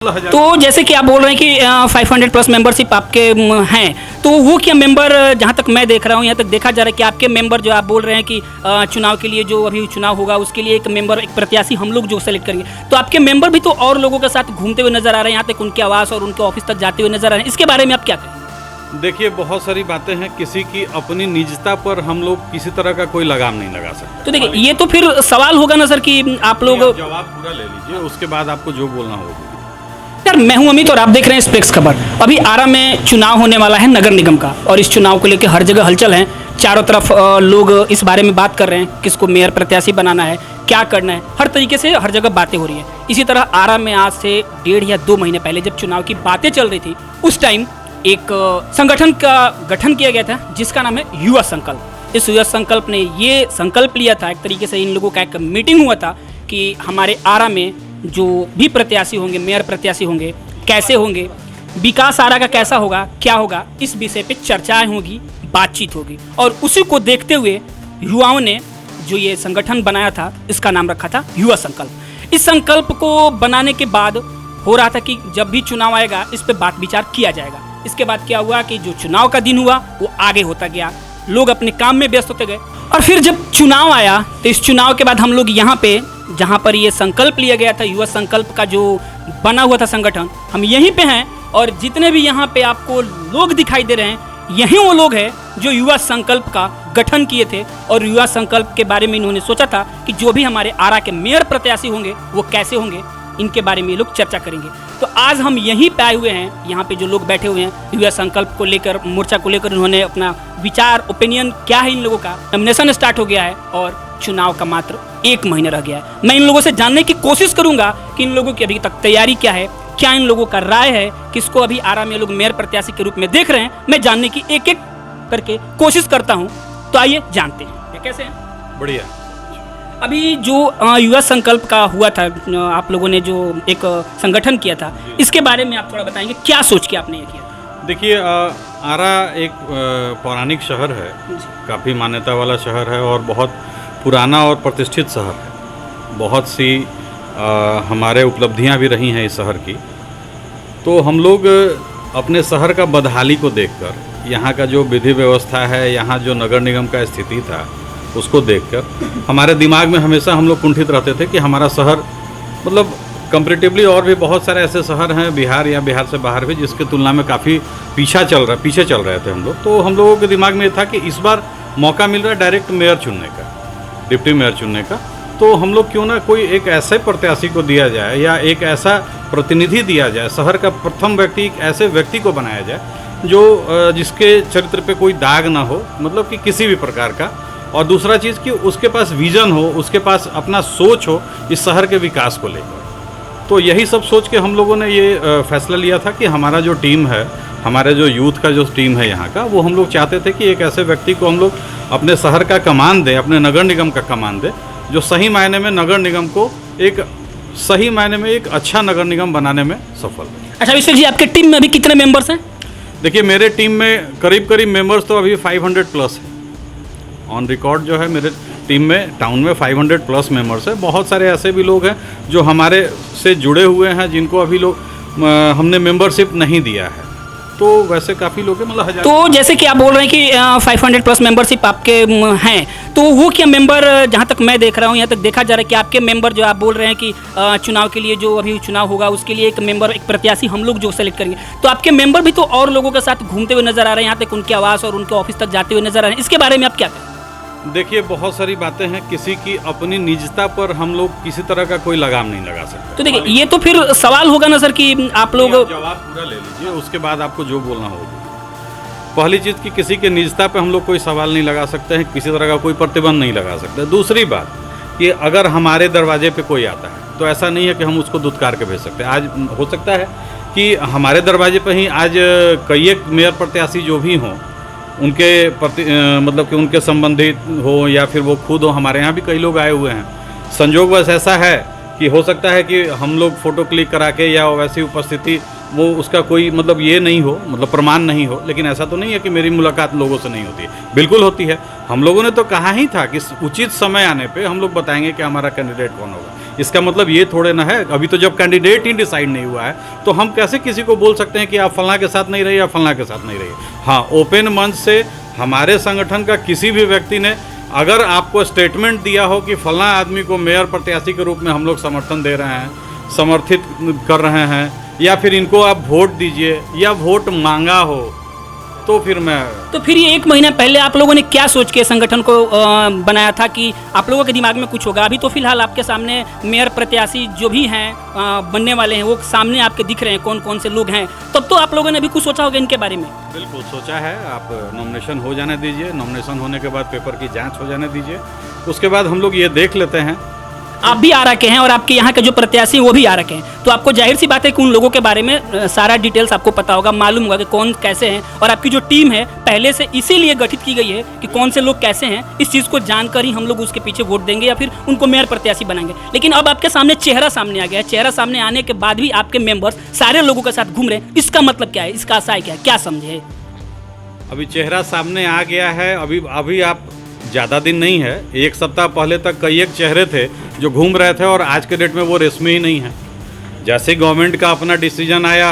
तो जैसे कि आप बोल रहे हैं कि 500 प्लस मेंबरशिप आपके हैं, तो वो क्या मेंबर, जहाँ तक मैं देख रहा हूँ, यहाँ तक देखा जा रहा है कि आपके मेंबर जो आप बोल रहे हैं कि चुनाव के लिए जो अभी चुनाव होगा उसके लिए एक मेंबर, एक प्रत्याशी हम लोग जो सेलेक्ट करेंगे, तो आपके मेंबर भी तो और लोगों के साथ घूमते हुए नजर आ रहे हैं, यहाँ तक उनके आवास और उनके ऑफिस तक जाते हुए नजर आ रहे हैं। इसके बारे में आप क्या कहें? देखिए, बहुत सारी बातें हैं, किसी की अपनी निजता पर हम लोग किसी तरह का कोई लगाम नहीं लगा सकते। तो देखिए, ये तो फिर सवाल होगा ना सर कि आप लोग जवाब पूरा ले लीजिए, उसके बाद आपको जो बोलना होगा। सर, मैं हूं अमित और आप देख रहे हैं स्पेक्स खबर। अभी आरा में चुनाव होने वाला है नगर निगम का, और इस चुनाव को लेकर हर जगह हलचल है। चारों तरफ लोग इस बारे में बात कर रहे हैं, किसको मेयर प्रत्याशी बनाना है, क्या करना है, हर तरीके से हर जगह बातें हो रही है। इसी तरह आरा में आज से 1.5 या 2 महीने पहले जब चुनाव की बातें चल रही थी, उस टाइम एक संगठन का गठन किया गया था जिसका नाम है युवा संकल्प। इस युवा संकल्प ने ये संकल्प लिया था, एक तरीके से इन लोगों का एक मीटिंग हुआ था कि हमारे आरा में जो भी प्रत्याशी होंगे, मेयर प्रत्याशी होंगे, कैसे होंगे, विकास आरा का कैसा होगा, क्या होगा, इस विषय पे चर्चाएं होगी, बातचीत होगी। और उसी को देखते हुए युवाओं ने जो ये संगठन बनाया था, इसका नाम रखा था युवा संकल्प। इस संकल्प को बनाने के बाद हो रहा था कि जब भी चुनाव आएगा इस पे बात विचार किया जाएगा। इसके बाद क्या हुआ कि जो चुनाव का दिन हुआ वो आगे होता गया, लोग अपने काम में व्यस्त होते गए। और फिर जब चुनाव आया तो इस चुनाव के बाद हम लोग यहाँ पे, जहाँ पर ये संकल्प लिया गया था, युवा संकल्प का जो बना हुआ था संगठन, हम यहीं पे हैं। और जितने भी यहाँ पे आपको लोग दिखाई दे रहे हैं, यही वो लोग हैं जो युवा संकल्प का गठन किए थे। और युवा संकल्प के बारे में इन्होंने सोचा था कि जो भी हमारे आरा के मेयर प्रत्याशी होंगे वो कैसे होंगे, इनके बारे में ये लोग चर्चा करेंगे। तो आज हम यहीं पे आए हुए हैं, यहाँ पे जो लोग बैठे हुए हैं, युवा संकल्प को लेकर, मोर्चा को लेकर इन्होंने अपना विचार, ओपिनियन क्या है इन लोगों का। नॉमिनेशन स्टार्ट हो गया है और चुनाव का मात्र 1 महीना रह गया है। मैं इन लोगों से जानने की कोशिश करूंगा कि इन लोगों की अभी तक तैयारी क्या है, क्या इन लोगों का राय है, किसको अभी आरा में लोग मेयर प्रत्याशी के रूप में देख रहे हैं। मैं जानने की एक एक करके कोशिश करता हूँ। तो आइए जानते हैं ये कैसे हैं। बढ़िया। अभी जो युवा संकल्प का हुआ था, आप लोगों ने जो एक संगठन किया था, इसके बारे में आप थोड़ा बताएंगे, क्या सोच के आपने ये किया? देखिए, आरा एक पौराणिक शहर है, काफ़ी मान्यता वाला शहर है और बहुत पुराना और प्रतिष्ठित शहर है। बहुत सी हमारे उपलब्धियां भी रही हैं इस शहर की। तो हम लोग अपने शहर का बदहाली को देखकर, यहाँ का जो विधि व्यवस्था है, यहाँ जो नगर निगम का स्थिति था, उसको देखकर हमारे दिमाग में हमेशा हम लोग कुंठित रहते थे कि हमारा शहर, मतलब कंपैरेटिवली और भी बहुत सारे ऐसे शहर हैं बिहार या बिहार से बाहर भी, जिसके तुलना में काफ़ी पीछे चल रहे थे हम लोग। तो हम लोगों के दिमाग में ये था कि इस बार मौका मिल रहा है डायरेक्ट मेयर चुनने का, डिप्टी मेयर चुनने का। तो हम लोग क्यों ना कोई एक ऐसे प्रत्याशी को दिया जाए या एक ऐसा प्रतिनिधि दिया जाए, शहर का प्रथम व्यक्ति, एक ऐसे व्यक्ति को बनाया जाए जो जिसके चरित्र पे कोई दाग ना हो, मतलब कि किसी भी प्रकार का। और दूसरा चीज़ कि उसके पास विजन हो, उसके पास अपना सोच हो इस शहर के विकास को लेकर। तो यही सब सोच के हम लोगों ने ये फैसला लिया था कि हमारा जो टीम है, हमारे जो यूथ का जो टीम है यहाँ का, वो हम लोग चाहते थे कि एक ऐसे व्यक्ति को हम लोग अपने शहर का कमान दें, अपने नगर निगम का कमान दें, जो सही मायने में नगर निगम को एक सही मायने में एक अच्छा नगर निगम बनाने में सफल है। अच्छा अभिषेक जी, आपके टीम में अभी कितने मेंबर्स हैं? देखिए, मेरे टीम में करीब मेंबर्स तो अभी 500 प्लस है। ऑन रिकॉर्ड जो है मेरे टीम में, टाउन में 500 प्लस मेंबर्स है। बहुत सारे ऐसे भी लोग हैं जो हमारे से जुड़े हुए हैं, जिनको अभी लोग हमने मेंबरशिप नहीं दिया है। तो वैसे काफ़ी लोग हैं, मतलब 1000। तो जैसे कि आप बोल रहे हैं कि 500 प्लस मेंबरशिप आपके हैं, तो वो क्या मेंबर, जहाँ तक मैं देख रहा हूँ, यहाँ तक देखा जा रहा है कि आपके मेंबर जो आप बोल रहे हैं कि चुनाव के लिए जो अभी चुनाव होगा उसके लिए एक मेंबर, एक प्रत्याशी हम लोग जो सेलेक्ट करेंगे, तो आपके मेंबर भी तो और लोगों के साथ घूमते हुए नजर आ रहे हैं, यहाँ तक उनके आवास और उनके ऑफिस तक जाते हुए नजर आ रहे हैं। इसके बारे में आप क्या कहें? देखिए, बहुत सारी बातें हैं, किसी की अपनी निजता पर हम लोग किसी तरह का कोई लगाम नहीं लगा सकते। तो देखिए, ये तो फिर सवाल होगा ना सर कि आप लोग जवाब पूरा ले लीजिए, उसके बाद आपको जो बोलना होगा। पहली चीज़ कि किसी के निजता पे हम लोग कोई सवाल नहीं लगा सकते हैं, किसी तरह का कोई प्रतिबंध नहीं लगा सकते। दूसरी बात कि अगर हमारे दरवाजे पे कोई आता है तो ऐसा नहीं है कि हम उसको दुत्कार के भेज सकते हैं। आज हो सकता है कि हमारे दरवाजे पे ही आज कई एक मेयर प्रत्याशी जो भी हों, उनके प्रति मतलब कि उनके संबंधित हो या फिर वो खुद हो, हमारे यहाँ भी कई लोग आए हुए हैं। संजोग बस ऐसा है कि हो सकता है कि हम लोग फ़ोटो क्लिक करा के या वैसी उपस्थिति, वो उसका कोई मतलब ये नहीं हो, मतलब प्रमाण नहीं हो। लेकिन ऐसा तो नहीं है कि मेरी मुलाकात लोगों से नहीं होती है, बिल्कुल होती है। हम लोगों ने तो कहा ही था कि उचित समय आने पे हम लोग बताएंगे कि हमारा कैंडिडेट कौन होगा। इसका मतलब ये थोड़े ना है, अभी तो जब कैंडिडेट ही डिसाइड नहीं हुआ है तो हम कैसे किसी को बोल सकते हैं कि आप फलां के साथ नहीं रहिए या फलां के साथ नहीं रहिए। हाँ, ओपन मंच से हमारे संगठन का किसी भी व्यक्ति ने अगर आपको स्टेटमेंट दिया हो कि फलां आदमी को मेयर प्रत्याशी के रूप में हम लोग समर्थन दे रहे हैं, समर्थित कर रहे हैं, या फिर इनको आप वोट दीजिए या वोट मांगा हो, तो फिर ये 1 महीना पहले आप लोगों ने क्या सोच के संगठन को बनाया था कि आप लोगों के दिमाग में कुछ होगा? अभी तो फिलहाल आपके सामने मेयर प्रत्याशी जो भी हैं बनने वाले हैं वो सामने आपके दिख रहे हैं कौन कौन से लोग हैं, तब तो आप लोगों ने भी कुछ सोचा होगा इनके बारे में। बिल्कुल सोचा है। आप नॉमिनेशन हो जाने दीजिए, नॉमिनेशन होने के बाद पेपर की जाँच हो जाने दीजिए, उसके बाद हम लोग ये देख लेते हैं। आप भी आरा के हैं और आपके यहाँ के जो प्रत्याशी हैं वो भी आरा के हैं, तो आपको जाहिर सी बात है कि उन लोगों के बारे में सारा डिटेल्स आपको पता होगा, मालूम होगा कि कौन कैसे हैं, और आपकी जो टीम है पहले से इसीलिए गठित की गई है कि कौन से लोग कैसे हैं, इस चीज़ को जानकर ही हम लोग उसके पीछे वोट देंगे या फिर उनको मेयर प्रत्याशी बनाएंगे। लेकिन अब आपके सामने चेहरा सामने आ गया है, चेहरा सामने आने के बाद भी आपके मेंबर्स सारे लोगों के साथ घूम रहे हैं, इसका मतलब क्या है, इसका आशय क्या है, क्या समझे? अभी चेहरा सामने आ गया है, अभी आप ज़्यादा दिन नहीं है, 1 सप्ताह पहले तक कई एक चेहरे थे जो घूम रहे थे और आज के डेट में वो रेशमी ही नहीं है। जैसे गवर्नमेंट का अपना डिसीजन आया,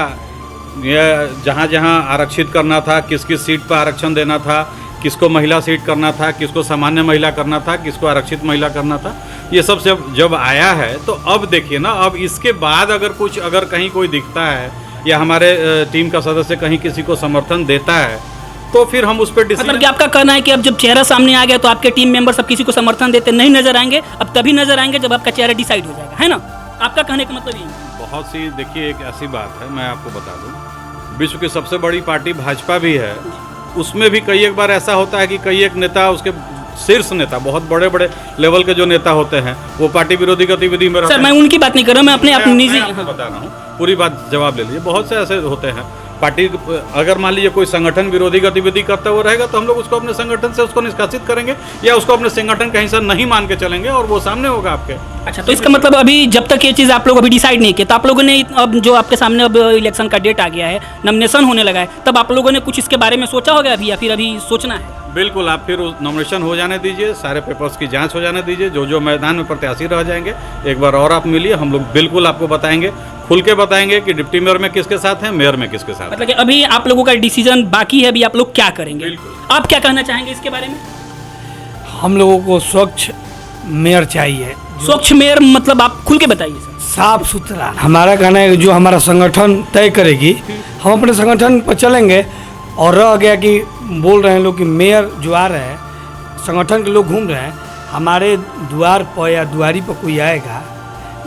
जहाँ जहाँ आरक्षित करना था, किस किस सीट पर आरक्षण देना था, किसको महिला सीट करना था, किसको सामान्य महिला करना था, किसको आरक्षित महिला करना था, ये सब जब आया है तो अब देखिए ना, अब इसके बाद अगर कहीं कोई दिखता है या हमारे टीम का सदस्य कहीं किसी को समर्थन देता है तो फिर हम उस पर डिसीजन। मतलब कि आपका कहना है कि अब जब चेहरा सामने आ गया तो आपके टीम मेंबर सब किसी को समर्थन देते नहीं नजर आएंगे, अब तभी नजर आएंगे जब आपका चेहरा डिसाइड हो जाएगा, है ना? आपका कहने का मतलब ये बहुत सी, देखिए एक ऐसी बात है, मैं आपको बता दूं, विश्व की सबसे बड़ी पार्टी भाजपा भी है, उसमें भी कई एक बार ऐसा होता है कि कई एक नेता, उसके शीर्ष नेता, बहुत बड़े बड़े लेवल के जो नेता होते हैं, वो पार्टी विरोधी गतिविधि में रहते हैं। सर, मैं उनकी बात नहीं कर रहा, मैं अपने निजी बता रहा हूँ, पूरी बात जवाब ले लीजिए। बहुत से ऐसे होते हैं पार्टी, अगर मान लीजिए कोई संगठन विरोधी गतिविधि करता हुआ रहेगा तो हम लोग उसको अपने संगठन से उसको निष्कासित करेंगे या उसको अपने संगठन का हिस्सा नहीं मान के चलेंगे और वो सामने होगा आपके। अच्छा, तो इसका मतलब अभी जब तक ये चीज़ आप लोग अभी डिसाइड नहीं किया, तो आप लोगों ने अब जो आपके सामने अब इलेक्शन का डेट आ गया है, नॉमिनेशन होने लगा है, तब आप लोगों ने कुछ इसके बारे में सोचा होगा अभी, या फिर अभी सोचना है? बिल्कुल, आप फिर नॉमिनेशन हो जाने दीजिए, सारे पेपर्स की जांच हो जाने दीजिए, जो मैदान में प्रत्याशी रह जाएंगे एक बार और आप मिलिए, हम लोग बिल्कुल आपको बताएंगे, खुल के बताएंगे कि डिप्टी मेयर में किसके साथ हैं, मेयर में किसके साथ। मतलब कि अभी आप लोगों का डिसीजन बाकी है, अभी आप लोग क्या करेंगे? आप क्या कहना चाहेंगे इसके बारे में? हम लोगों को स्वच्छ मेयर चाहिए। स्वच्छ मेयर मतलब आप खुल के बताइए सर। साफ सुथरा। हमारा कहना है कि जो हमारा संगठन तय करेगी, हम अपने संगठन पर चलेंगे। और रह गया कि बोल रहे हैं लोग कि मेयर जो आ रहे हैं, संगठन के लोग घूम रहे हैं, हमारे द्वार पर या दुआरी पर कोई आएगा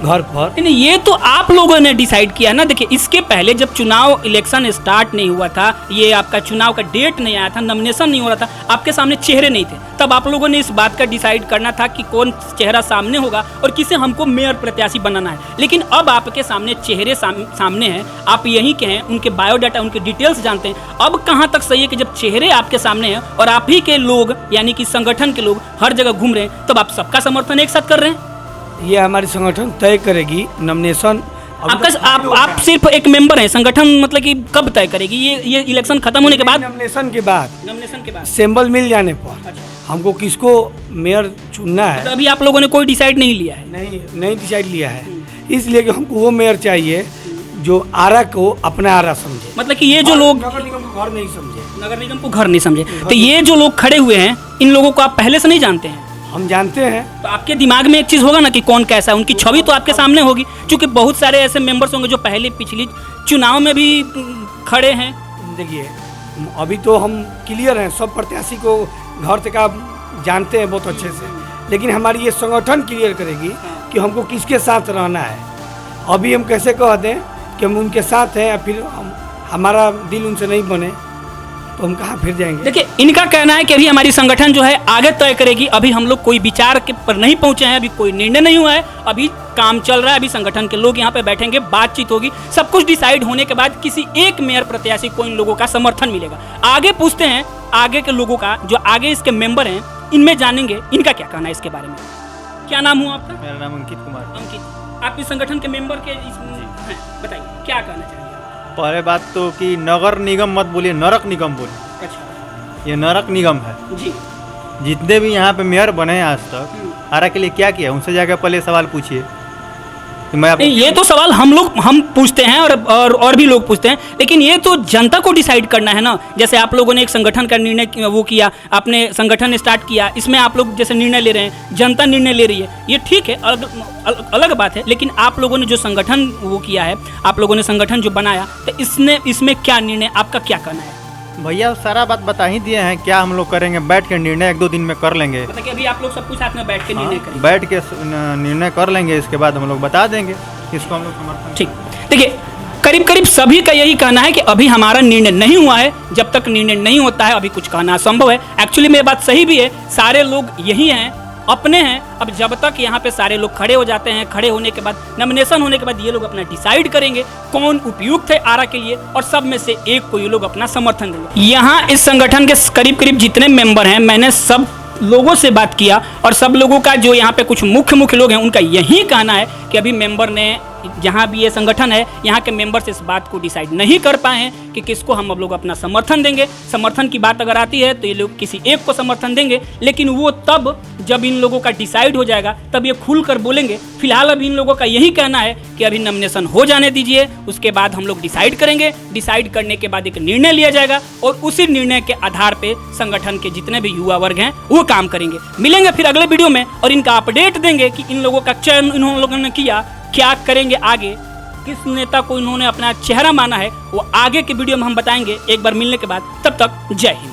घर पर। नहीं, ये तो आप लोगों ने डिसाइड किया ना। देखिए, इसके पहले जब चुनाव इलेक्शन स्टार्ट नहीं हुआ था, ये आपका चुनाव का डेट नहीं आया था, नॉमिनेशन नहीं हो रहा था, आपके सामने चेहरे नहीं थे, तब आप लोगों ने इस बात का डिसाइड करना था कि कौन चेहरा सामने होगा और किसे हमको मेयर प्रत्याशी बनाना है। लेकिन अब आपके सामने चेहरे सामने हैं, आप यहीं के हैं, उनके बायोडाटा, उनके डिटेल्स जानते हैं। अब कहाँ तक सही है कि जब चेहरे आपके सामने हैं और आप ही के लोग यानी कि संगठन के लोग हर जगह घूम रहे हैं, तब आप सबका समर्थन एक साथ कर रहे हैं? ये हमारी संगठन तय करेगी नॉमिनेशन। आप सिर्फ एक मेंबर हैं, संगठन मतलब कि कब तय करेगी? ये इलेक्शन खत्म होने के बाद? नॉमिनेशन के बाद। नॉमिनेशन के बाद सिंबल मिल जाने पर हमको किसको मेयर चुनना है। तो अभी आप लोगों ने कोई डिसाइड नहीं लिया है? नहीं डिसाइड लिया है, इसलिए कि हमको वो मेयर चाहिए जो आरा को अपना आरा समझे। मतलब कि ये जो लोग नगर निगम को घर नहीं समझे, नगर निगम को घर नहीं समझे, तो ये जो लोग खड़े हुए हैं, इन लोगों को आप पहले से नहीं जानते हैं? हम जानते हैं। तो आपके दिमाग में एक चीज़ होगा ना कि कौन कैसा है, उनकी छवि तो आपके सामने होगी, क्योंकि बहुत सारे ऐसे मेंबर्स होंगे जो पहले पिछली चुनाव में भी खड़े हैं। देखिए, अभी तो हम क्लियर हैं, सब प्रत्याशी को घर तक आप जानते हैं बहुत अच्छे से, लेकिन हमारी ये संगठन क्लियर करेगी कि हमको किसके साथ रहना है। अभी हम कैसे कह दें कि हम उनके साथ हैं, फिर हमारा दिल उनसे नहीं बने तो हम कहाँ फिर जाएंगे। देखिए, इनका कहना है कि अभी हमारी संगठन जो है आगे तय करेगी, अभी हम लोग कोई विचार के पर नहीं पहुंचे हैं, अभी कोई निर्णय नहीं हुआ है, अभी काम चल रहा है, अभी संगठन के लोग यहाँ पे बैठेंगे, बातचीत होगी, सब कुछ डिसाइड होने के बाद किसी एक मेयर प्रत्याशी को इन लोगों का समर्थन मिलेगा। आगे पूछते हैं आगे के लोगों का, जो आगे इसके मेंबर हैं, इनमें जानेंगे इनका क्या कहना है इसके बारे में। क्या नाम हुआ आपका? मेरा नाम अंकित कुमार। अंकित, आप इस संगठन के मेंबर के बताइए क्या कहना चाहिए? पहले बात तो कि नगर निगम मत बोलिए, नरक निगम बोलिए। अच्छा, ये नरक निगम है जी। जितने भी यहाँ पे मेयर बने हैं आज तक, आरा के लिए क्या किया, उनसे जाकर पहले सवाल पूछिए। कि मैं नहीं, ये तो सवाल हम पूछते हैं और भी लोग पूछते हैं, लेकिन ये तो जनता को डिसाइड करना है ना। जैसे आप लोगों ने एक संगठन का निर्णय वो किया, आपने संगठन स्टार्ट किया, इसमें आप लोग जैसे निर्णय ले रहे हैं, जनता निर्णय ले रही है, ये ठीक है, अलग बात है। लेकिन आप लोगों ने जो संगठन वो किया है, आप लोगों ने संगठन जो बनाया, तो इसमें क्या निर्णय, आपका क्या कहना है? भैया सारा बात बता ही दिए हैं, क्या हम लोग करेंगे, बैठ के निर्णय 1-2 दिन में कर लेंगे। मतलब कि अभी आप लोग सब कुछ साथ में बैठ के निर्णय करेंगे। बैठ के निर्णय कर लेंगे, इसके बाद हम लोग बता देंगे किसको हम लोग समर्थन। ठीक, देखिए करीब करीब सभी का यही कहना है कि अभी हमारा निर्णय नहीं हुआ है, जब तक निर्णय नहीं होता है अभी कुछ कहना असंभव है। एक्चुअली में बात सही भी है, सारे लोग यही हैं, अपने हैं। अब जब तक यहाँ पे सारे लोग खड़े हो जाते हैं, खड़े होने के बाद नॉमिनेशन होने के बाद ये लोग अपना डिसाइड करेंगे कौन उपयुक्त है आरा के लिए, और सब में से एक को ये लोग अपना समर्थन देंगे। यहाँ इस संगठन के करीब करीब जितने मेंबर हैं, मैंने सब लोगों से बात किया, और सब लोगों का जो यहाँ पे कुछ मुख्य लोग हैं, उनका यही कहना है कि अभी मेंबर ने, जहाँ भी ये संगठन है, यहाँ के मेंबर्स इस बात को डिसाइड नहीं कर पाए हैं कि किसको हम अब लोग अपना समर्थन देंगे। समर्थन की बात अगर आती है तो ये लोग किसी एक को समर्थन देंगे, लेकिन वो तब जब इन लोगों का डिसाइड हो जाएगा तब ये खुल कर बोलेंगे। फिलहाल अभी इन लोगों का यही कहना है कि अभी नॉमिनेशन हो जाने दीजिए, उसके बाद हम लोग डिसाइड करेंगे। डिसाइड करने के बाद एक निर्णय लिया जाएगा, और उसी निर्णय के आधार पे संगठन के जितने भी युवा वर्ग हैं वो काम करेंगे। मिलेंगे फिर अगले वीडियो में और इनका अपडेट देंगे कि इन लोगों का चयन इन लोगों ने किया, क्या करेंगे आगे, किस नेता को इन्होंने अपना चेहरा माना है, वो आगे के वीडियो में हम बताएंगे एक बार मिलने के बाद। तब तक जय हिंद।